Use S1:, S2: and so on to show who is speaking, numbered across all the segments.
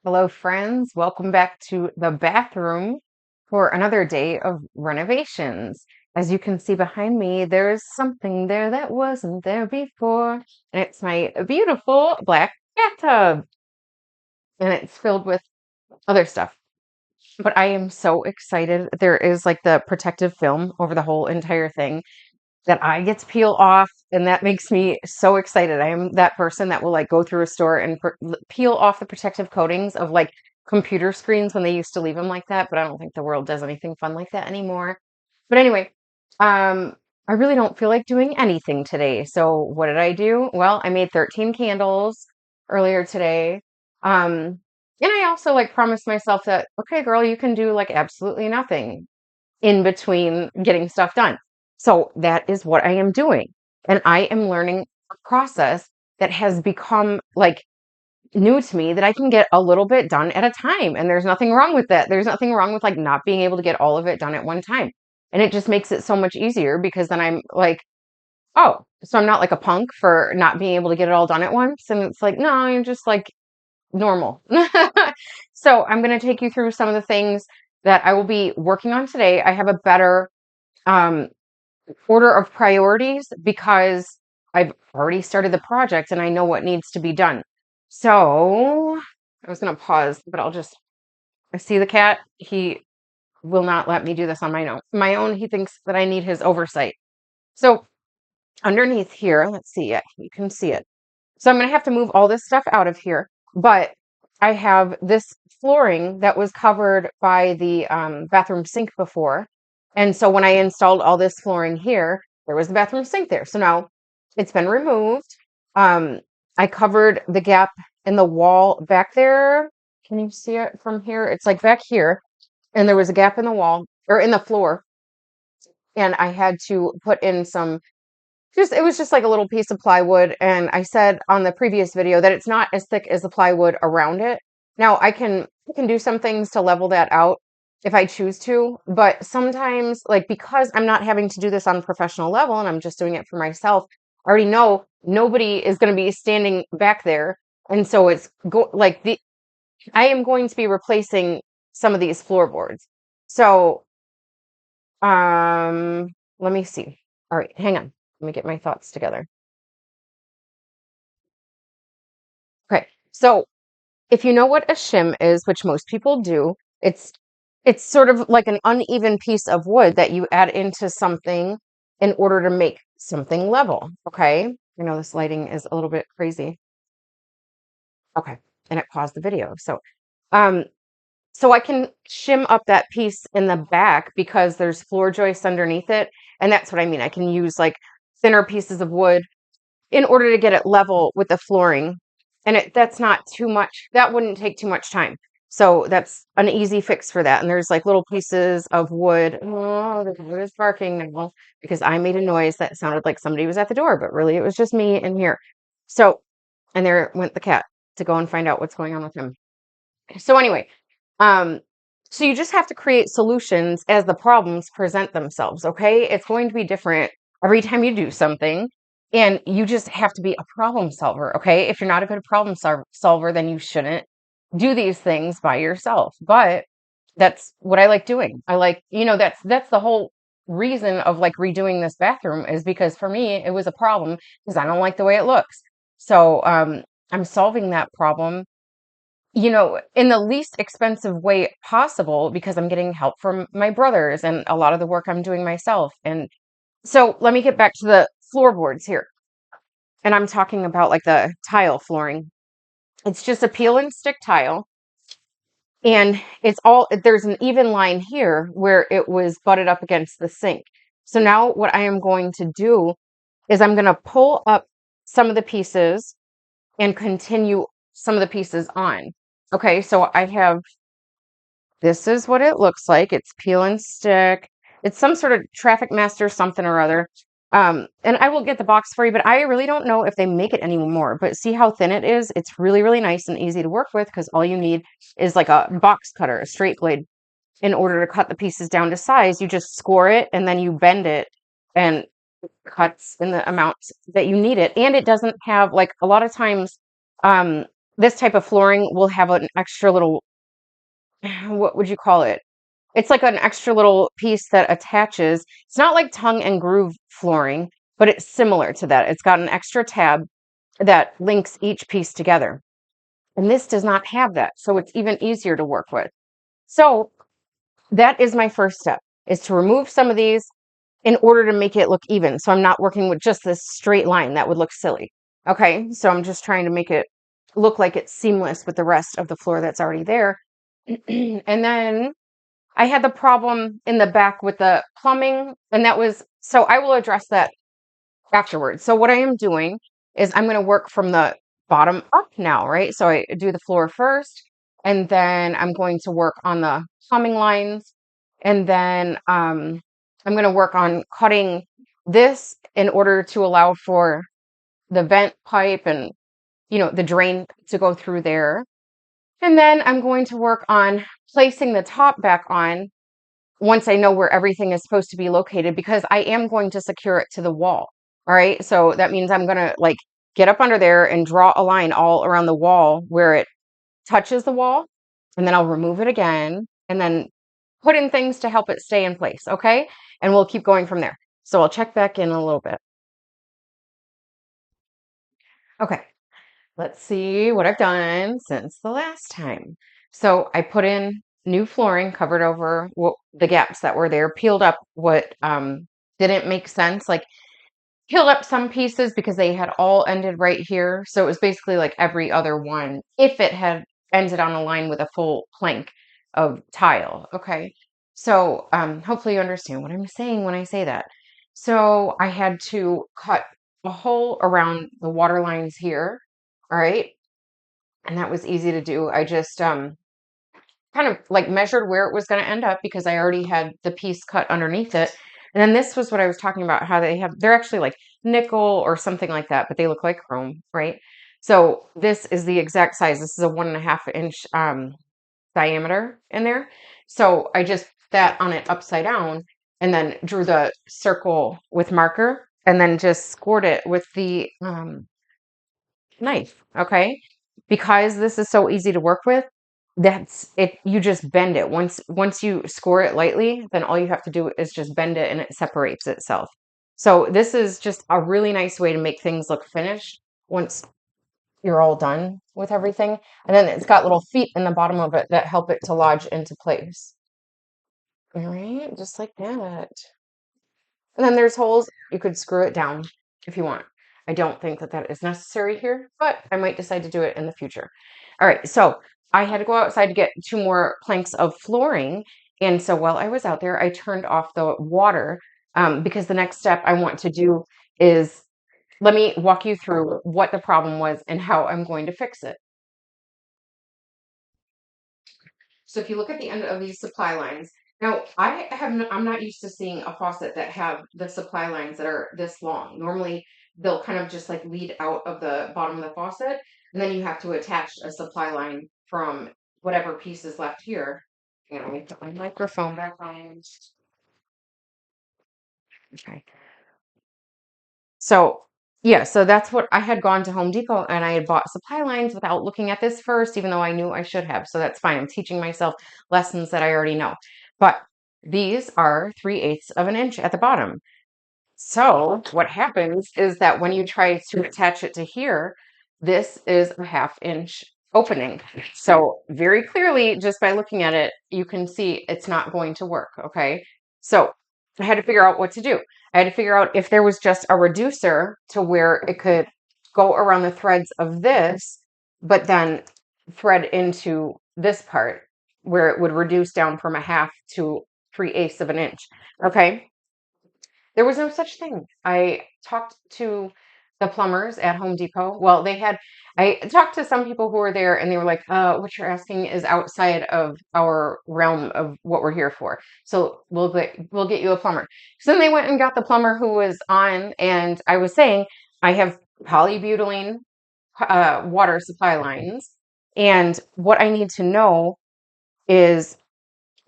S1: Hello, friends. Welcome back to the bathroom for another day of renovations. As you can see behind me, there's something there that wasn't there before, and it's my beautiful black bathtub, and it's filled with other stuff. But I am so excited. There is like the protective film over the whole entire thing that I get to peel off, and that makes me so excited. I am that person that will like go through a store and peel off the protective coatings of like computer screens when they used to leave them like that, but I don't think the world does anything fun like that anymore. But anyway, I really don't feel like doing anything today. So what did I do? Well, I made 13 candles earlier today. And I also like promised myself that, okay, girl, you can do like absolutely nothing in between getting stuff done. So that is what I am doing. And I am learning a process that has become like new to me that I can get a little bit done at a time. And there's nothing wrong with that. There's nothing wrong with like not being able to get all of it done at one time. And it just makes it so much easier because then I'm like, oh, so I'm not like a punk for not being able to get it all done at once. And it's like, no, you're just like normal. So I'm going to take you through some of the things that I will be working on today. I have a better um, order of priorities because I've already started the project and I know what needs to be done. So I was going to pause, but I see the cat. He will not let me do this on my own. He thinks that I need his oversight. So underneath here, let's see it. You can see it. So I'm going to have to move all this stuff out of here, but I have this flooring that was covered by the bathroom sink before. And so when I installed all this flooring here, there was the bathroom sink there. So now it's been removed. Um, I covered the gap in the wall back there. Can you see it from here? It's like back here. And there was a gap in the wall or in the floor. And I had to put in some it was just like a little piece of plywood. And I said on the previous video that it's not as thick as the plywood around it. Now I can do some things to level that out if I choose to, but sometimes like because I'm not having to do this on a professional level and I'm just doing it for myself, I already know nobody is going to be standing back there. And so I am going to be replacing some of these floorboards. So um let me see. All right, hang on. Let me get my thoughts together. Okay. So if you know what a shim is, which most people do, it's it's sort of like an uneven piece of wood that you add into something in order to make something level. Okay. I know this lighting is a little bit crazy. Okay. And it paused the video. Um, so I can shim up that piece in the back because there's floor joists underneath it. And that's what I mean. I can use like thinner pieces of wood in order to get it level with the flooring. And that's not too much. That wouldn't take too much time. So that's an easy fix for that. And there's like little pieces of wood. Oh, the dog is barking now because I made a noise that sounded like somebody was at the door, but really it was just me in here. So, and there went the cat to go and find out what's going on with him. So anyway, um, so you just have to create solutions as the problems present themselves, okay? It's going to be different every time you do something, and you just have to be a problem solver, okay? If you're not a good solver, then you shouldn't do these things by yourself. But that's what I like doing. I like, that's the whole reason of like redoing this bathroom is because for me it was a problem because I don't like the way it looks. So I'm solving that problem in the least expensive way possible because I'm getting help from my brothers and a lot of the work I'm doing myself. And so let me get back to the floorboards here. And I'm talking about like the tile flooring. It's just a peel and stick tile. And there's an even line here where it was butted up against the sink. So now what I am going to do is I'm going to pull up some of the pieces and continue some of the pieces on. Okay, so this is what it looks like. It's peel and stick. It's some sort of Traffic Master something or other. And I will get the box for you, but I really don't know if they make it anymore. But see how thin it is? It's really, really nice and easy to work with because all you need is like a box cutter, a straight blade. In order to cut the pieces down to size, you just score it and then you bend it and it cuts in the amount that you need it. And it doesn't have like a lot of times, um, this type of flooring will have an extra little, what would you call it? It's like an extra little piece that attaches. It's not like tongue and groove flooring, but it's similar to that. It's got an extra tab that links each piece together. And this does not have that. So it's even easier to work with. So that is my first step, is to remove some of these in order to make it look even. So I'm not working with just this straight line. That would look silly. Okay, so I'm just trying to make it look like it's seamless with the rest of the floor that's already there. And then I had the problem in the back with the plumbing, and that was, so I will address that afterwards. So what I am doing is I'm going to work from the bottom up now, right? So I do the floor first, and then I'm going to work on the plumbing lines, and then I'm going to work on cutting this in order to allow for the vent pipe and, the drain to go through there. And then I'm going to work on placing the top back on once I know where everything is supposed to be located, because I am going to secure it to the wall. All right. So that means I'm going to like get up under there and draw a line all around the wall where it touches the wall. And then I'll remove it again and then put in things to help it stay in place. Okay. And we'll keep going from there. So I'll check back in a little bit. Okay. Let's see what I've done since the last time. So I put in new flooring, covered over the gaps that were there, peeled up what didn't make sense, like peeled up some pieces because they had all ended right here. So it was basically like every other one if it had ended on a line with a full plank of tile. Okay. So hopefully you understand what I'm saying when I say that. So I had to cut a hole around the water lines here. All right. And that was easy to do. I just kind of like measured where it was going to end up because I already had the piece cut underneath it. And then this was what I was talking about, how they're actually like nickel or something like that, but they look like chrome, right? So this is the exact size. This is a 1.5 inch diameter in there. So I just sat on it upside down and then drew the circle with marker and then just scored it with the knife. Okay. Because this is so easy to work with, that's it. You just bend it. Once you score it lightly, then all you have to do is just bend it and it separates itself. So this is just a really nice way to make things look finished once you're all done with everything. And then it's got little feet in the bottom of it that help it to lodge into place. All right, just like that. And then there's holes. You could screw it down if you want. I don't think that that is necessary here, but I might decide to do it in the future. All right, so I had to go outside to get 2 more planks of flooring. And so while I was out there, I turned off the water because the next step I want to do is, let me walk you through what the problem was and how I'm going to fix it. So if you look at the end of these supply lines, now I'm not used to seeing a faucet that have the supply lines that are this long. Normally they'll kind of just like lead out of the bottom of the faucet, and then you have to attach a supply line from whatever piece is left here. Let me put my microphone back on. Okay. So yeah, so that's what I had gone to Home Depot and I had bought supply lines without looking at this first, even though I knew I should have. So that's fine. I'm teaching myself lessons that I already know. But these are 3/8 of an inch at the bottom. So what happens is that when you try to attach it to here, this is a 1/2 inch opening. So very clearly, just by looking at it, you can see it's not going to work. Okay. So I had to figure out what to do. I had to figure out if there was just a reducer to where it could go around the threads of this, but then thread into this part where it would reduce down from a half to 3/8 of an inch. Okay. There was no such thing. I talked to the plumbers at Home Depot. Well, I talked to some people who were there and they were like, what you're asking is outside of our realm of what we're here for. So we'll get you a plumber. So then they went and got the plumber who was on, and I was saying, I have polybutylene water supply lines. And what I need to know is,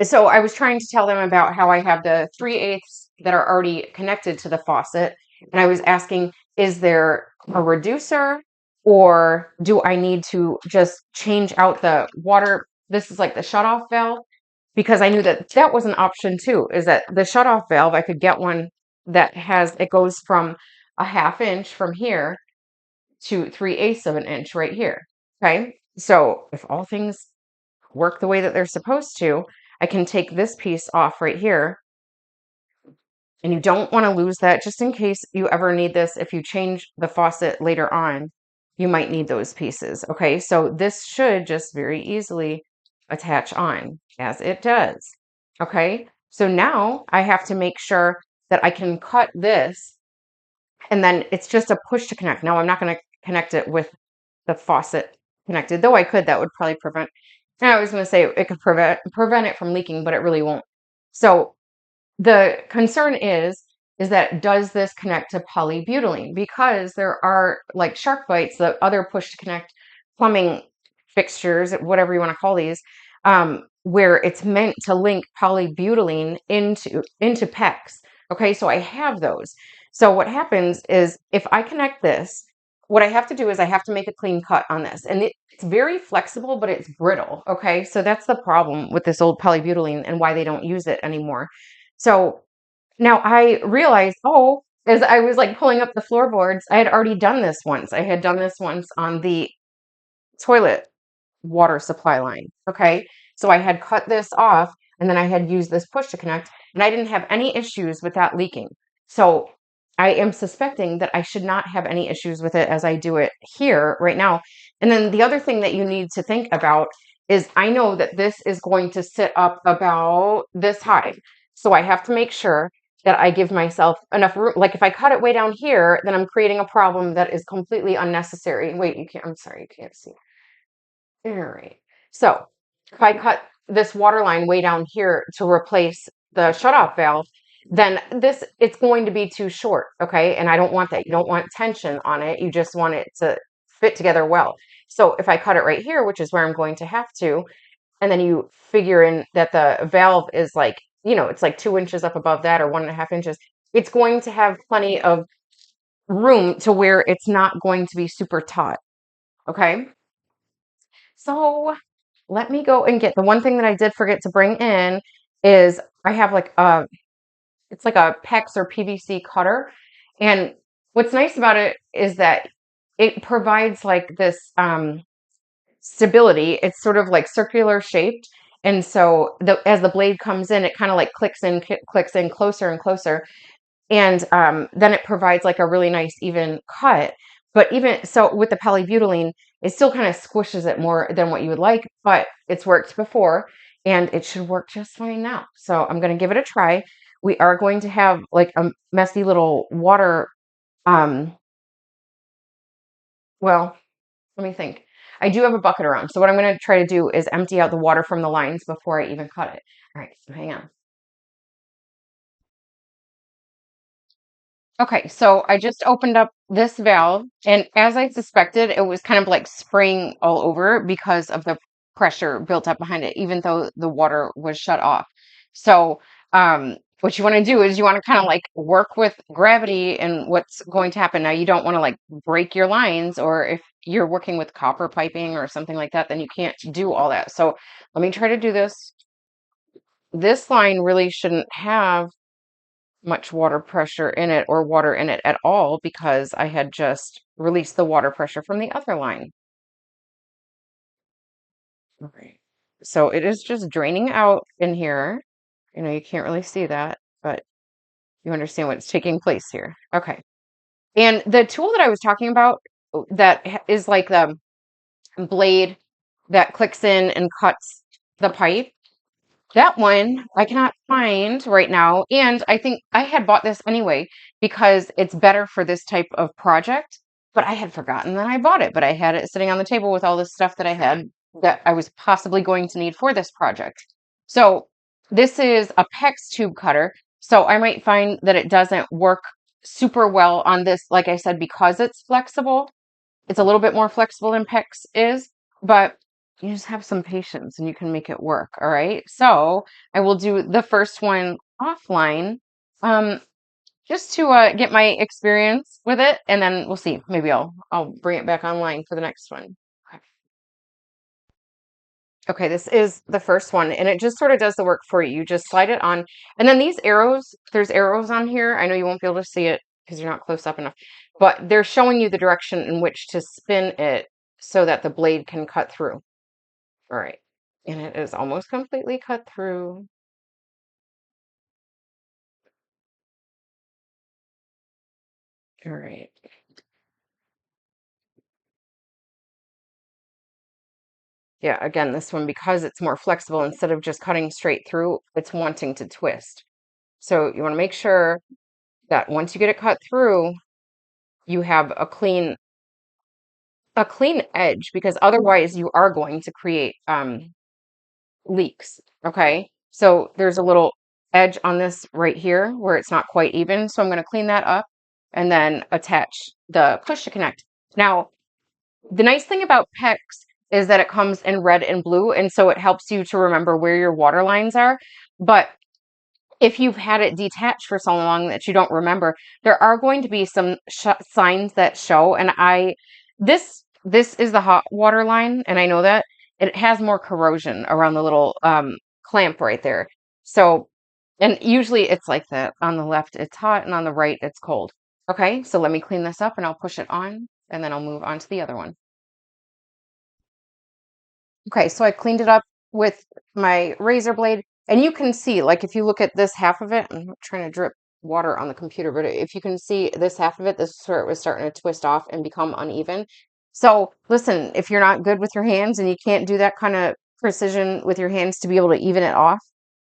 S1: so I was trying to tell them about how I have the 3/8 that are already connected to the faucet. And I was asking, is there a reducer Or do I need to just change out the water? This is like the shutoff valve, because I knew that that was an option too, is that the shutoff valve, I could get one that has, it goes from a half inch from here to 3/8 of an inch right here. Okay. So if all things work the way that they're supposed to, I can take this piece off right here. And you don't want to lose that, just in case you ever need this. If you change the faucet later on, you might need those pieces. Okay, so this should just very easily attach on, as it does. Okay, so now I have to make sure that I can cut this, and then it's just a push to connect. Now I'm not going to connect it with the faucet connected, though I could. That would probably prevent, I was going to say it could prevent it from leaking, but it really won't. So the concern is that, does this connect to polybutylene? Because there are like shark bites, the other push to connect plumbing fixtures, whatever you want to call these, where it's meant to link polybutylene into PEX. Okay, so I have those. So what happens is, if I connect this, what I have to do is I have to make a clean cut on this. And it's very flexible, but it's brittle. Okay, so that's the problem with this old polybutylene and why they don't use it anymore. So now I realized, oh, as I was like pulling up the floorboards, I had already done this once. I had done this once on the toilet water supply line. Okay. So I had cut this off, and then I had used this push to connect, and I didn't have any issues with that leaking. So I am suspecting that I should not have any issues with it as I do it here right now. And then the other thing that you need to think about is, I know that this is going to sit up about this high. So I have to make sure that I give myself enough room. Like if I cut it way down here, then I'm creating a problem that is completely unnecessary. Wait, you can't, I'm sorry, you can't see. All right. So if I cut this water line way down here to replace the shutoff valve, then it's going to be too short. Okay. And I don't want that. You don't want tension on it. You just want it to fit together well. So if I cut it right here, which is where I'm going to have to, and then you figure in that the valve is like, it's like 2 inches up above that, or 1.5 inches, it's going to have plenty of room to where it's not going to be super taut. Okay. So let me go and get, the one thing that I did forget to bring in is, I have like it's like a PEX or PVC cutter. And what's nice about it is that it provides like this stability. It's sort of like circular shaped. And so as the blade comes in, it kind of like clicks in closer and closer. And then it provides like a really nice even cut. But even so, with the polybutylene, it still kind of squishes it more than what you would like, but it's worked before and it should work just fine now. So I'm going to give it a try. We are going to have like a messy little water. Um, well, let me think. I do have a bucket around. So what I'm going to try to do is empty out the water from the lines before I even cut it. All right, so hang on. Okay, so I just opened up this valve, and as I suspected, it was kind of like spraying all over because of the pressure built up behind it, even though the water was shut off. So, what you want to do is you want to kind of like work with gravity and what's going to happen. Now, you don't want to like break your lines, or if you're working with copper piping or something like that, then you can't do all that. So, let me try to do this. This line really shouldn't have much water pressure in it, or water in it at all, because I had just released the water pressure from the other line. Okay. So it is just draining out in here. You can't really see that, but you understand what's taking place here. Okay. And the tool that I was talking about, that is like the blade that clicks in and cuts the pipe. That one I cannot find right now. And I think I had bought this anyway because it's better for this type of project. But I had forgotten that I bought it. But I had it sitting on the table with all this stuff that I had that I was possibly going to need for this project. So this is a PEX tube cutter. So I might find that it doesn't work super well on this, like I said, because it's flexible. It's a little bit more flexible than PEX is, but you just have some patience and you can make it work. All right. So I will do the first one offline. Um, just to get my experience with it, and then we'll see. Maybe I'll bring it back online for the next one. Okay. Okay, this is the first one, and it just sort of does the work for you. You just slide it on, and then these arrows, there's arrows on here. I know you won't be able to see it because you're not close up enough, but they're showing you the direction in which to spin it so that the blade can cut through. All right, and it is almost completely cut through. All right. Yeah, again, this one, because it's more flexible, instead of just cutting straight through, it's wanting to twist. So you want to make sure that once you get it cut through, you have a clean edge, because otherwise you are going to create leaks. Okay. So there's a little edge on this right here where it's not quite even. So I'm going to clean that up and then attach the push to connect. Now, the nice thing about PEX is that it comes in red and blue, and so it helps you to remember where your water lines are. But if you've had it detached for so long that you don't remember, there are going to be some signs that show. And this is the hot water line, and I know that it has more corrosion around the little clamp right there. So, and usually it's like that. On the left, it's hot, and on the right, it's cold. Okay, so let me clean this up, and I'll push it on, and then I'll move on to the other one. Okay, so I cleaned it up with my razor blade, and you can see, like, if you look at this half of it, I'm not trying to drip water on the computer, but if you can see this half of it, this is where it was starting to twist off and become uneven. So listen, if you're not good with your hands and you can't do that kind of precision with your hands to be able to even it off,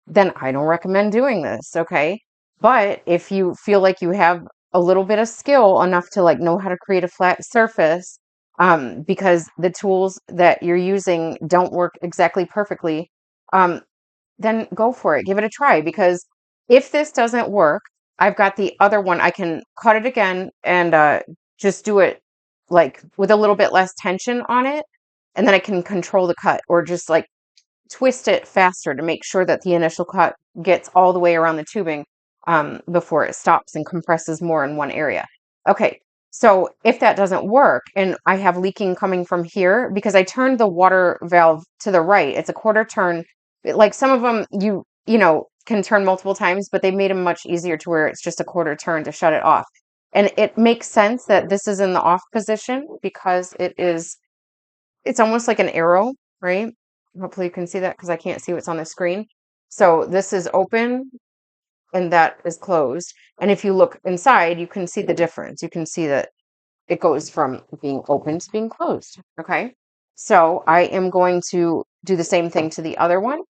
S1: then I don't recommend doing this, okay? But if you feel like you have a little bit of skill enough to like know how to create a flat surface, because the tools that you're using don't work exactly perfectly, um, then go for it. Give it a try, because if this doesn't work, I've got the other one. I can cut it again and just do it like with a little bit less tension on it. And then I can control the cut, or just like twist it faster to make sure that the initial cut gets all the way around the tubing before it stops and compresses more in one area. Okay, so if that doesn't work and I have leaking coming from here, because I turned the water valve to the right, it's a quarter turn. Like some of them, you know, can turn multiple times, but they made them much easier to where it's just a quarter turn to shut it off. And it makes sense that this is in the off position because it's almost like an arrow, right? Hopefully you can see that because I can't see what's on the screen. So this is open and that is closed. And if you look inside, you can see the difference. You can see that it goes from being open to being closed. Okay. So I am going to do the same thing to the other one.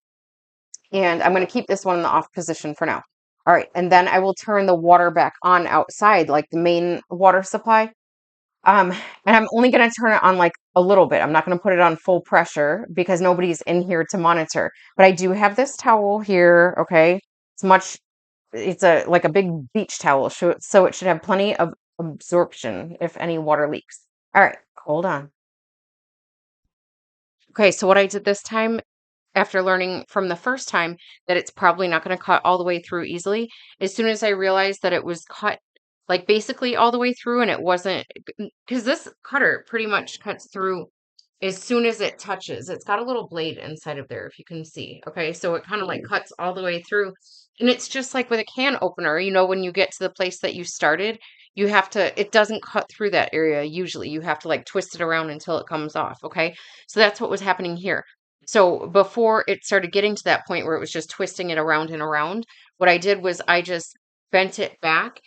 S1: And I'm going to keep this one in the off position for now. All right. And then I will turn the water back on outside, like the main water supply. Um, and I'm only going to turn it on like a little bit. I'm not going to put it on full pressure because nobody's in here to monitor. But I do have this towel here. Okay. It's a like a big beach towel. So it should have plenty of absorption if any water leaks. All right. Hold on. Okay. So what I did this time, after learning from the first time that it's probably not going to cut all the way through easily, as soon as I realized that it was cut like basically all the way through and it wasn't, because this cutter pretty much cuts through as soon as it touches. It's got a little blade inside of there, if you can see. Okay, so it kind of like cuts all the way through. And it's just like with a can opener, you know, when you get to the place that you started, you have to, it doesn't cut through that area usually. You have to like twist it around until it comes off. Okay, so that's what was happening here. So before it started getting to that point where it was just twisting it around and around, what I did was I just bent it back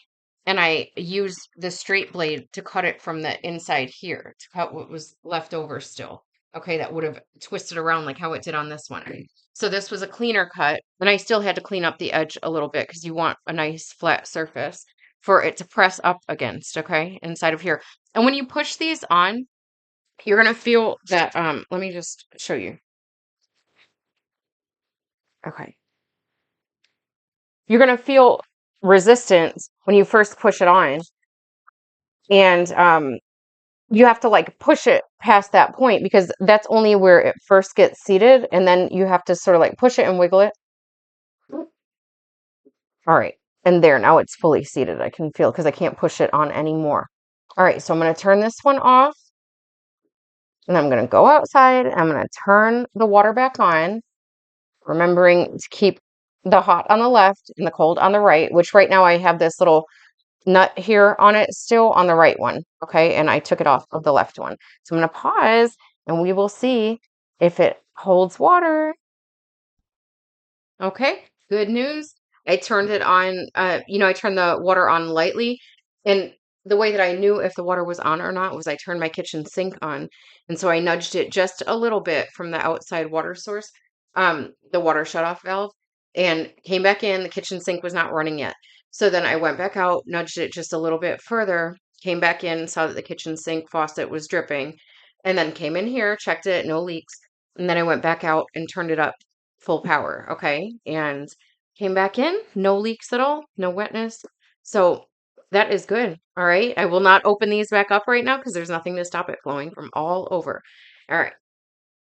S1: and I used the straight blade to cut it from the inside here, to cut what was left over still. Okay, that would have twisted around like how it did on this one. So this was a cleaner cut, and I still had to clean up the edge a little bit because you want a nice flat surface for it to press up against, okay, inside of here. And when you push these on, you're gonna feel that, let me just show you. Okay. You're gonna feel resistance when you first push it on. And you have to like push it past that point because that's only where it first gets seated, and then you have to sort of like push it and wiggle it. All right. And there, now it's fully seated. I can feel because I can't push it on anymore. All right, so I'm going to turn this one off. And I'm going to go outside. I'm going to turn the water back on, remembering to keep the hot on the left and the cold on the right, which right now I have this little nut here on it still on the right one. Okay, and I took it off of the left one. So I'm going to pause and we will see if it holds water. Okay, good news. I turned it on, I turned the water on lightly. And the way that I knew if the water was on or not was I turned my kitchen sink on. And so I nudged it just a little bit from the outside water source, the water shutoff valve, and came back in. The kitchen sink was not running yet. So then I went back out, nudged it just a little bit further, came back in, saw that the kitchen sink faucet was dripping, and then came in here, checked it, no leaks. And then I went back out and turned it up full power, okay? And came back in, no leaks at all, no wetness. So that is good. All right. I will not open these back up right now because there's nothing to stop it flowing from all over. All right.